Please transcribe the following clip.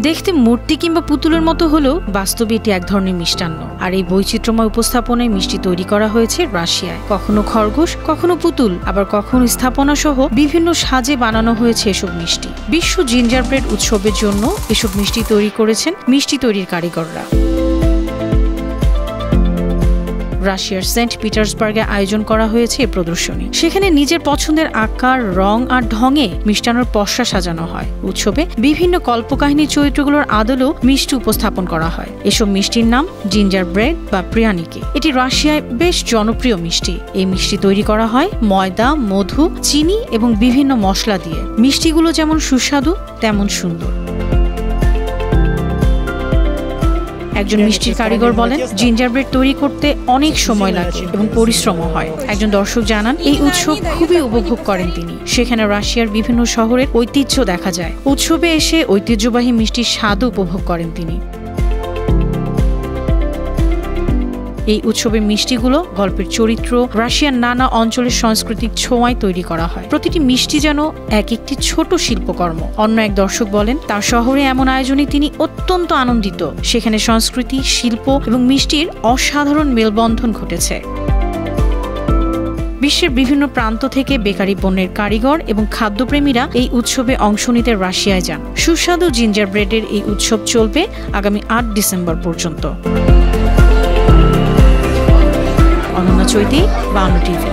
দেখতে মূর্তি কিংবা পুতুলের মতো হলেও বাস্তবে এটি এক ধরনের মিষ্টান্ন। আর এই বৈচিত্র্যময় উপস্থাপনায় মিষ্টি তৈরি করা হয়েছে রাশিয়ায়। কখনো খরগোশ, কখনো পুতুল, আবার কখনো স্থাপনা সহ বিভিন্ন সাজে বানানো হয়েছে এসব মিষ্টি। বিশ্ব জিঞ্জার ব্রেড উৎসবের জন্য এসব মিষ্টি তৈরি করেছেন মিষ্টি তৈরির কারিগররা। রাশিয়ার সেন্ট পিটার্সবার্গে আয়োজন করা হয়েছে এ প্রদর্শনী। সেখানে নিজের পছন্দের আকার, রং আর ঢঙে মিষ্টান্নর পসরা সাজানো হয়। উৎসবে বিভিন্ন কল্পকাহিনীর চরিত্রগুলোর আদলেও মিষ্টি উপস্থাপন করা হয়। এসব মিষ্টির নাম জিঞ্জার ব্রেড বা প্রিয়ানিকি। এটি রাশিয়ায় বেশ জনপ্রিয় মিষ্টি। এই মিষ্টি তৈরি করা হয় ময়দা, মধু, চিনি এবং বিভিন্ন মশলা দিয়ে। মিষ্টিগুলো যেমন সুস্বাদু তেমন সুন্দর। একজন মিষ্টির কারিগর বলেন, জিঞ্জার ব্রেড তৈরি করতে অনেক সময় লাগে এবং পরিশ্রম হয়। একজন দর্শক জানান, এই উৎসব খুবই উপভোগ করেন তিনি। সেখানে রাশিয়ার বিভিন্ন শহরের ঐতিহ্য দেখা যায়। উৎসবে এসে ঐতিহ্যবাহী মিষ্টির স্বাদ উপভোগ করেন তিনি। এই উৎসবের মিষ্টিগুলো গল্পের চরিত্র, রাশিয়ার নানা অঞ্চলের সাংস্কৃতিক ছোঁয়ায় তৈরি করা হয়। প্রতিটি মিষ্টি যেন এক একটি ছোট শিল্পকর্ম। অন্য এক দর্শক বলেন, তার শহরে এমন আয়োজনে তিনি অত্যন্ত আনন্দিত। সেখানে সংস্কৃতি, শিল্প এবং মিষ্টির অসাধারণ মেলবন্ধন ঘটেছে। বিশ্বের বিভিন্ন প্রান্ত থেকে বেকারি পণ্যের কারিগর এবং খাদ্যপ্রেমীরা এই উৎসবে অংশ নিতে রাশিয়ায় যান। সুস্বাদু জিঞ্জার ব্রেডের এই উৎসব চলবে আগামী ৮ ডিসেম্বর পর্যন্ত। অনন্যা চৈতি, বাংলা টিভি।